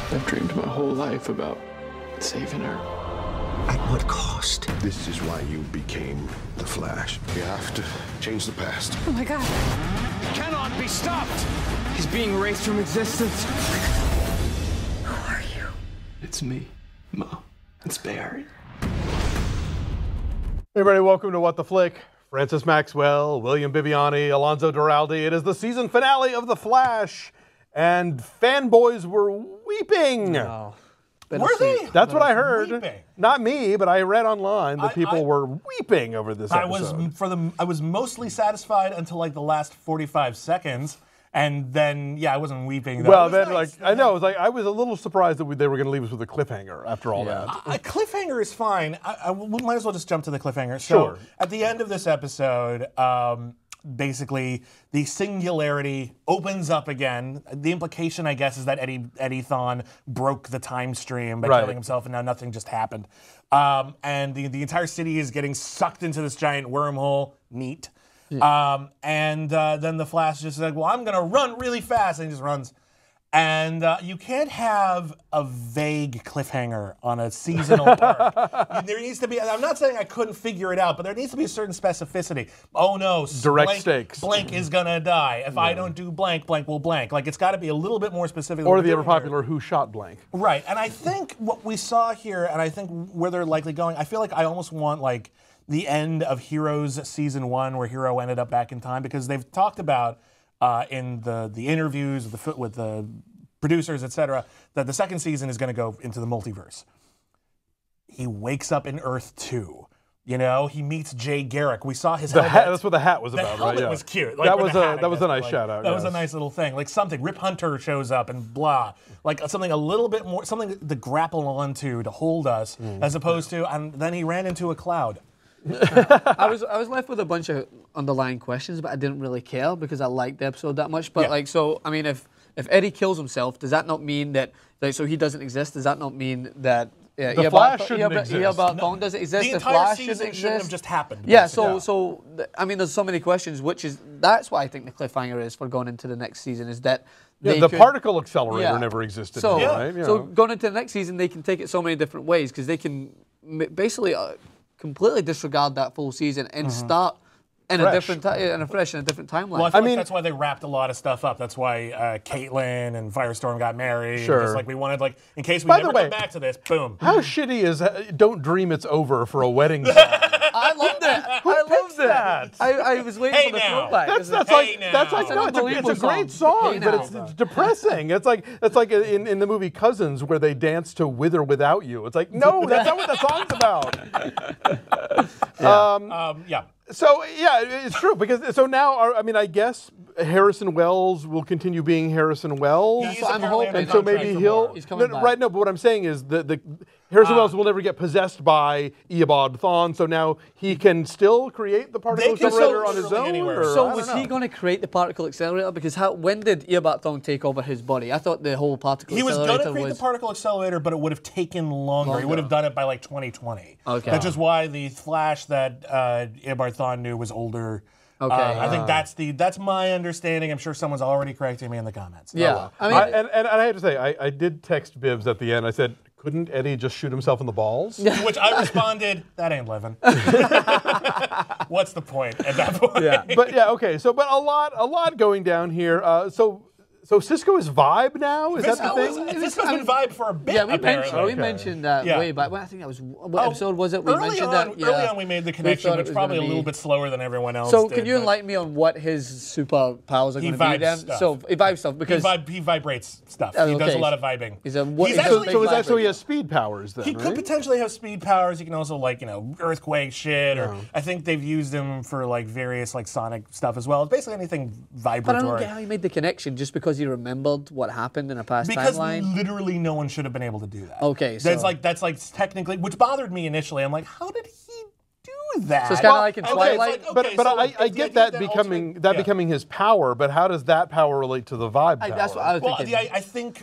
I've dreamed my whole life about saving her. At what cost? This is why you became the Flash. You have to change the past. Oh my God. Cannot be stopped! He's being erased from existence. Who are you? It's me, Ma. It's Barry. Hey everybody, welcome to What the Flick. Francis Maxwell, William Bibbiani, Alonso Duralde. It is the season finale of The Flash, and fanboys were weeping. No. Were they? That's what I heard. Weeping. Not me, but I read online that people were weeping over this episode. I was mostly satisfied until like the last 45 seconds, and then I wasn't weeping. Well, then nice. I know, it was like I was a little surprised that they were going to leave us with a cliffhanger after all that. A cliffhanger is fine. We might as well just jump to the cliffhanger. Sure. So at the end of this episode, basically the singularity opens up again. The implication, I guess, is that Eddie Thawne broke the time stream by killing himself, and now nothing just happened. And the entire city is getting sucked into this giant wormhole. Neat. Yeah. And then the Flash just like, well, I'm going to run really fast. And he just runs. And you can't have a vague cliffhanger on a seasonal arc. There needs to be, I'm not saying I couldn't figure it out, but there needs to be a certain specificity. Oh no, direct stakes. Blank is going to die. If I don't do blank, blank will blank. Like, it's got to be a little bit more specific. Or the ever popular Who Shot Blank. Right. And I think what we saw here, and I think where they're likely going, I feel like I almost want like the end of Heroes Season 1 where Hero ended up back in time, because they've talked about in the interviews with the producers, etc., that the second season is going to go into the multiverse. He wakes up in Earth 2. You know, he meets Jay Garrick. We saw his helmet. That's what the hat was about, right? The helmet was cute. Like, that was a nice shout out. That was a nice little thing. Like something. Rip Hunter shows up and blah. Like something a little bit more, something to grapple onto to hold us, as opposed to, and then he ran into a cloud. I was left with a bunch of underlying questions, but I didn't really care because I liked the episode that much. But so I mean, if Eddie kills himself, does that not mean that so he doesn't exist? Does that not mean that the Flash shouldn't exist? Thawne doesn't exist. The entire Flash season shouldn't have just happened. Yeah. So I mean, there's so many questions, that's why I think the cliffhanger is for going into the next season, is that the particle accelerator never existed. So, right? So going into the next season, they can take it so many different ways, because they can basically completely disregard that full season and start in a different timeline. Well, I mean, that's why they wrapped a lot of stuff up. That's why Caitlin and Firestorm got married. Sure. Just like we wanted, like, in case we never come back to this, boom. How shitty is "Don't Dream It's Over" for a wedding song? I loved it. I loved that. I was waiting for the throwback. It's a great song, but it's depressing. It's like in the movie Cousins, where they dance to "With or Without You." It's like, no, that's not what the song's about. So it's true, because now I guess Harrison Wells will continue being Harrison Wells. I'm hoping, and so maybe he's coming back. Right. No, but what I'm saying is the Harrison Wells will never get possessed by Eobard Thawne, so now he can still create the particle accelerator on his own. So was he going to create the particle accelerator? Because when did Eobard Thawne take over his body? I thought the whole particle accelerator was going to create the particle accelerator, but it would have taken longer. He would have done it by like 2020. Okay. That's just why the Flash that Eobard Thawne knew was older. Okay. I think that's my understanding. I'm sure someone's already correcting me in the comments. Yeah. I mean, and I have to say, I did text Bibbs at the end. I said, couldn't Eddie just shoot himself in the balls? Which I responded, that ain't living. What's the point at that point? Okay. So, but a lot going down here. So Cisco is Vibe now? Is that the thing? Cisco's been Vibe for a bit, we mentioned that way back. Well, I think that was, what episode was it? We mentioned that. Early on we made the connection, but it's probably a little bit slower than everyone else did. So can you enlighten me on what his superpowers are going to be then? So he vibes stuff. Because he vibrates stuff. He does a lot of vibing. So he has speed powers then, He could potentially have speed powers. He can also, like, earthquake shit, or I think they've used him for like various like sonic stuff as well. Basically anything vibratory. But I don't get how he made the connection just because he remembered what happened in a past timeline? Because literally no one should have been able to do that. Okay, so that's like technically, which bothered me initially. I'm like, how did he do that? So it's kind of like in Twilight. But I get that becoming his power. But how does that power relate to the Vibe power? That's what I was thinking. I think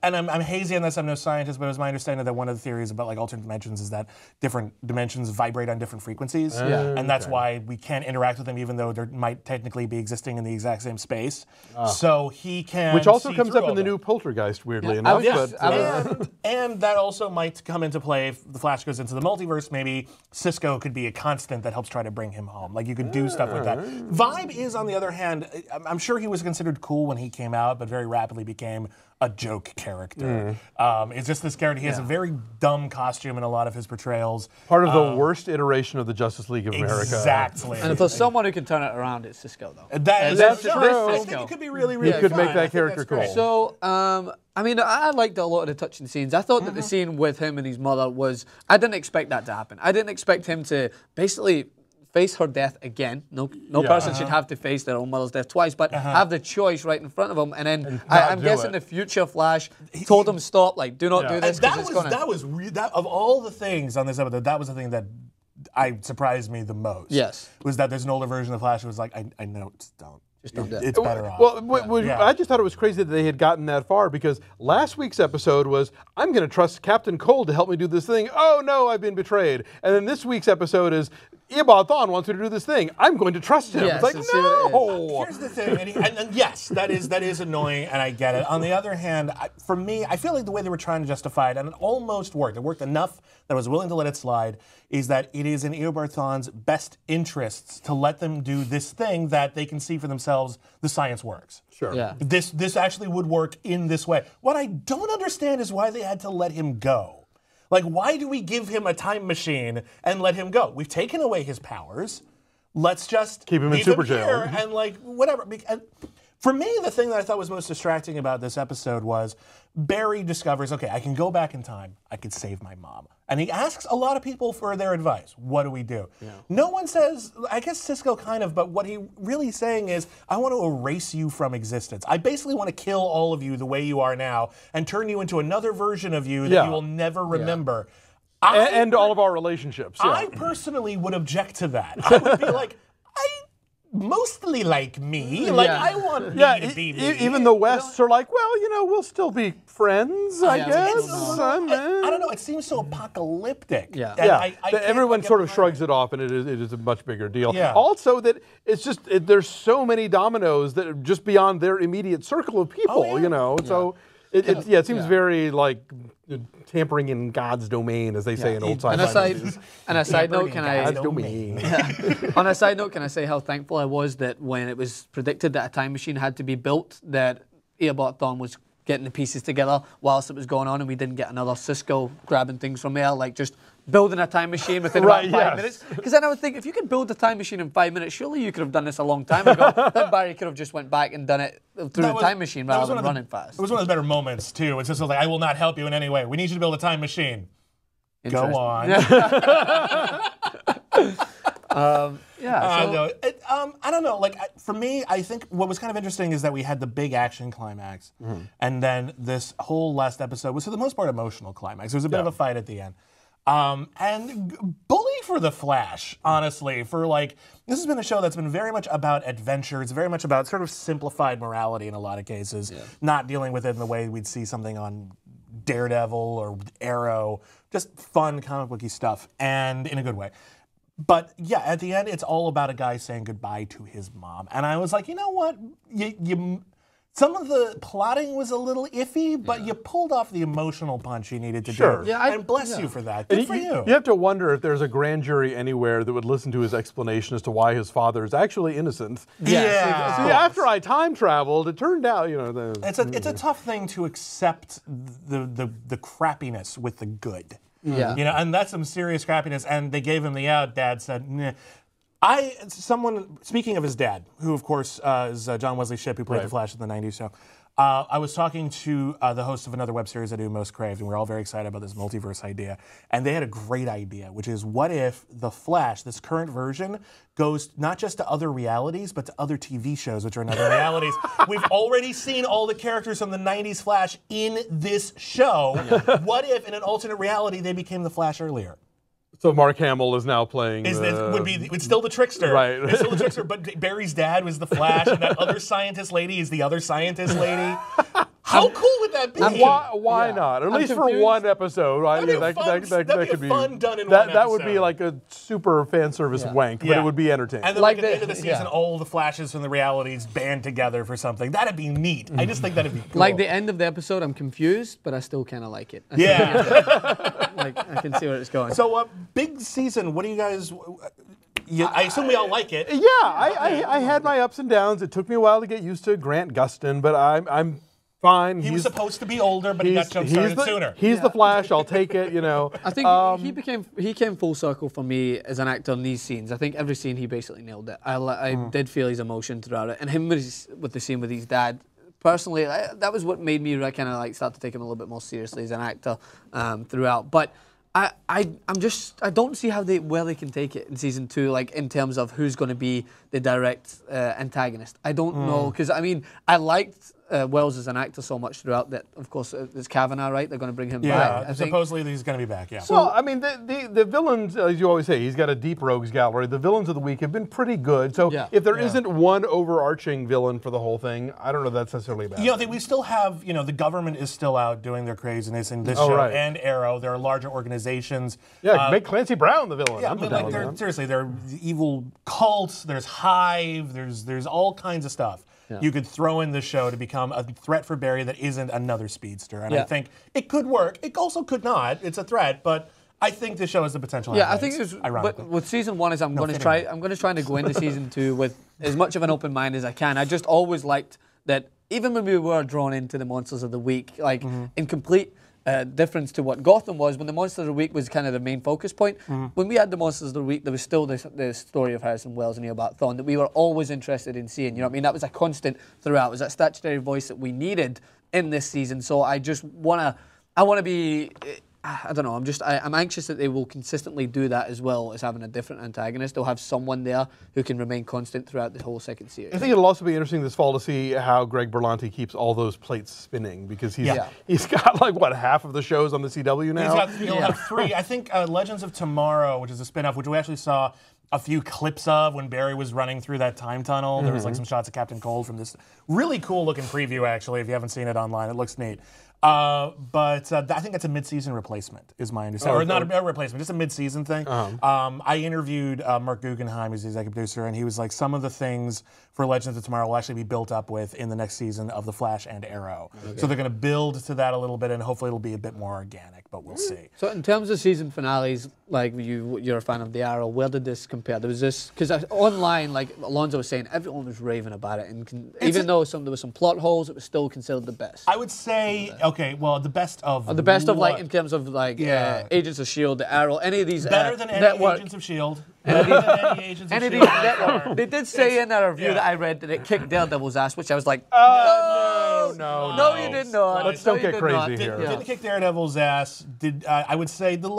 and I'm hazy on this, I'm no scientist, but it was my understanding that one of the theories about like alternate dimensions is that different dimensions vibrate on different frequencies. And that's why we can't interact with them even though they might technically be existing in the exact same space. So he can Which also see comes through up all in the that. new Poltergeist, weirdly enough. Yes, But, and that also might come into play if the Flash goes into the multiverse. Maybe Cisco could be a constant that helps try to bring him home. Like you could do stuff with that. Vibe is, on the other hand, I'm sure he was considered cool when he came out, but very rapidly became a joke character. It's just this character. He has a very dumb costume in a lot of his portrayals. part of the worst iteration of the Justice League of America. Exactly. And if there's someone who can turn it around, it's Cisco, though. That's true. I think it could be really, really He could fun. make that I think character that's great. cool. So, I mean, I liked a lot of the touching scenes. I thought that the scene with him and his mother was, I didn't expect that to happen. I didn't expect him to basically face her death again. No person should have to face their own mother's death twice, but have the choice right in front of him. And then I'm guessing the future Flash told him stop, like, do not do this. Of all the things on this episode, that was the thing that surprised me the most. Yes. Was that there's an older version of the Flash who was like, I know, just don't. Just don't do it. It's better off. Well, I just thought it was crazy that they had gotten that far because last week's episode was, I'm going to trust Captain Cold to help me do this thing. Oh, no, I've been betrayed. And then this week's episode is, Eobard Thawne wants me to do this thing. I'm going to trust him. Yes, it's like, let's see what it no. Here's the thing, and yes, that is annoying, and I get it. On the other hand, for me, I feel like the way they were trying to justify it, and it almost worked. It worked enough that I was willing to let it slide. Is that it is in Eobard Thawne's best interests to let them do this thing that they can see for themselves. The science works. Sure. Yeah. This actually would work in this way. What I don't understand is why they had to let him go. Like, why do we give him a time machine and let him go? We've taken away his powers. Let's just keep him in leave super here jail. and like whatever. And for me, the thing that I thought was most distracting about this episode was Barry discovers, okay, I can go back in time. I could save my mom. And he asks a lot of people for their advice. What do we do? Yeah. No one says, I guess Cisco kind of, but what he really saying is, I want to erase you from existence. I basically want to kill all of you the way you are now and turn you into another version of you that you will never remember. And all of our relationships. I personally would object to that. I would be like, mostly like me. Like, I want me to be me. Even the Wests are like, well, we'll still be friends, I guess. I don't know. It seems so apocalyptic. Yeah. And everyone sort of shrugs it off, and it is a much bigger deal. Yeah. Also, that it's just there's so many dominoes that are just beyond their immediate circle of people. So it seems very like tampering in God's domain, as they say in old sci-fi movies. On a side note, can I? God's domain. On a side note, can I say how thankful I was that when it was predicted that a time machine had to be built, that Eobard Thawne was getting the pieces together whilst it was going on, and we didn't get another Cisco grabbing things from there, like just building a time machine within about 5 minutes. Because then I would think, if you could build a time machine in 5 minutes, surely you could have done this a long time ago. Then Barry could have just went back and done it through the time machine rather than running fast. It was one of the better moments, too. It's just like, I will not help you in any way. We need you to build a time machine. Go on. I don't know. Like, for me, I think what was kind of interesting is that we had the big action climax, and then this whole last episode was, for the most part, emotional climax. There was a bit of a fight at the end. And bully for the Flash, honestly, for like, this has been a show that's been very much about adventure. It's very much about sort of simplified morality in a lot of cases, not dealing with it in the way we'd see something on Daredevil or Arrow, just fun comic booky stuff, and in a good way. But yeah, at the end, it's all about a guy saying goodbye to his mom. And I was like, you know what? Some of the plotting was a little iffy, but you pulled off the emotional punch you needed to do. And bless you for that. Good for you. You have to wonder if there's a grand jury anywhere that would listen to his explanation as to why his father is actually innocent. See, after I time traveled, it turned out, it's a tough thing to accept the crappiness with the good. Yeah. And that's some serious crappiness. And they gave him the out. Dad said, nah. Speaking of his dad, who of course is John Wesley Shipp, who played the Flash in the 90s show, I was talking to the host of another web series I do, Most Craved, and we're all very excited about this multiverse idea. And they had a great idea, which is, what if the Flash, this current version, goes not just to other realities, but to other TV shows, which are in other realities. We've already seen all the characters from the 90s Flash in this show. What if, in an alternate reality, they became the Flash earlier? So Mark Hamill is now playing. It's still the trickster, right? It's still the trickster. But Barry's dad was the Flash, and that other scientist lady is the other scientist lady. How cool would that be? Why not? At least for confused. one episode. That'd be fun done in one That would be episode. like a super fan service wank, but Yeah. it would be entertaining. And then Like like at the end of the- the season, yeah. all the flashes from the realities band together for something. That'd be neat. I just think that'd be cool. Like the end of the episode, I'm confused, but I still kind of like it. Yeah. Like I can see where it's going. So, big season. What do you guys? I assume we all like it. Yeah, I had my ups and downs. It took me a while to get used to Grant Gustin, but I'm fine. He was supposed to be older, but he got jump started sooner. He's the Flash. I'll take it. You know. I think he came full circle for me as an actor in these scenes. I think every scene he basically nailed it. I did feel his emotion throughout it, and him with the scene with his dad. Personally, that was what made me kind of like start to take him a little bit more seriously as an actor throughout. But I don't see where they can take it in season 2, like in terms of who's going to be the direct antagonist. I don't know, because I mean I liked Wells as an actor so much throughout that. Of course, it's Kavanaugh, right? They're going to bring him back. I think. Supposedly he's going to be back. Yeah. Well, I mean, the villains, as you always say, he's got a deep rogues gallery. The villains of the week have been pretty good. So if there isn't one overarching villain for the whole thing, I don't know if that's necessarily bad. You know, we still have, the government is still out doing their craziness in this show and Arrow. There are larger organizations. Yeah, make Clancy Brown the villain. Yeah, I'm but down with that. seriously, there are evil cults, there's Hive, there's all kinds of stuff. You could throw in this show to become a threat for Barry that isn't another speedster. And I think it could work. It also could not. It's a threat, but I think this show has the potential. Yeah, I think it's but with season 1 is I'm going to try to go into season 2 with as much of an open mind as I can. I just always liked that even when we were drawn into the Monsters of the Week, like in complete difference to what Gotham was, when the Monsters of the Week was kind of the main focus point. When we had the Monsters of the Week, there was still the story of Harrison Wells and Eobard Thawne that we were always interested in seeing. You know what I mean? That was a constant throughout. It was that statutory voice that we needed in this season. So I just want to be... I don't know. I'm anxious that they will consistently do that as well as having a different antagonist. They'll have someone there who can remain constant throughout the whole second series. I think it'll also be interesting this fall to see how Greg Berlanti keeps all those plates spinning, because he's got like what, half of the shows on the CW now. He'll have 3. I think Legends of Tomorrow, which is a spinoff, which we actually saw a few clips of when Barry was running through that time tunnel. There was like some shots of Captain Cold from this really cool looking preview. Actually, if you haven't seen it online, it looks neat. But I think that's a mid-season replacement, is my understanding. Or not a replacement, just a mid-season thing. I interviewed Mark Guggenheim, who's the executive producer, and he was like, some of the things for Legends of Tomorrow will actually be built up with in the next season of The Flash and Arrow. So they're going to build to that a little bit, and hopefully it'll be a bit more organic, but we'll see. So in terms of season finales, like you're a fan of the Arrow, where did this compare? There was this, because online, like Alonso was saying, everyone was raving about it, and even though there were some plot holes, it was still considered the best. I would say, okay, well, the best of like in terms of like Agents of S.H.I.E.L.D., the Arrow, any of these better than any network. Agents of S.H.I.E.L.D. Better than any Agents of Any of S.H.I.E.L.D. these network. They did say in that review that I read that it kicked Daredevil's ass, which I was like, no, you did not. Let's don't get crazy here. Didn't kick Daredevil's ass. I would say the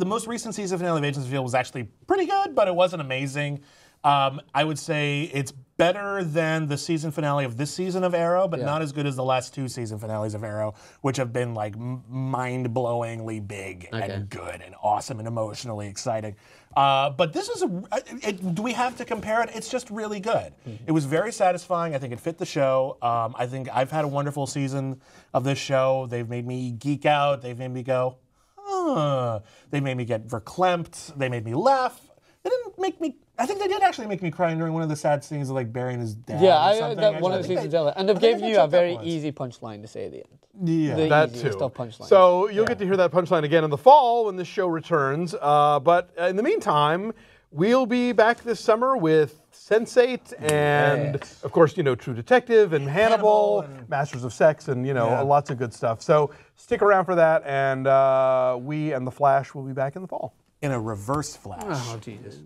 most recent season finale of Agents of S.H.I.E.L.D. was actually pretty good, but it wasn't amazing. I would say it's better than the season finale of this season of Arrow, but not as good as the last 2 season finales of Arrow, which have been like mind-blowingly big and good and awesome and emotionally exciting. But this is do we have to compare it? It's just really good. It was very satisfying. I think it fit the show. I think I've had a wonderful season of this show. They've made me geek out. They've made me go, They made me get verklempt. They made me laugh. They didn't make me... I think they did actually make me cry during one of the sad scenes of like burying his dad. Yeah, one of the seasons earlier. And they've given you a very easy punchline to say at the end. Yeah, that too. So you'll get to hear that punchline again in the fall when this show returns. But in the meantime, we'll be back this summer with Sense8 and, of course, True Detective and Hannibal, and Masters of Sex, and lots of good stuff. So stick around for that, and we and the Flash will be back in the fall. In a reverse Flash. Oh, Jesus.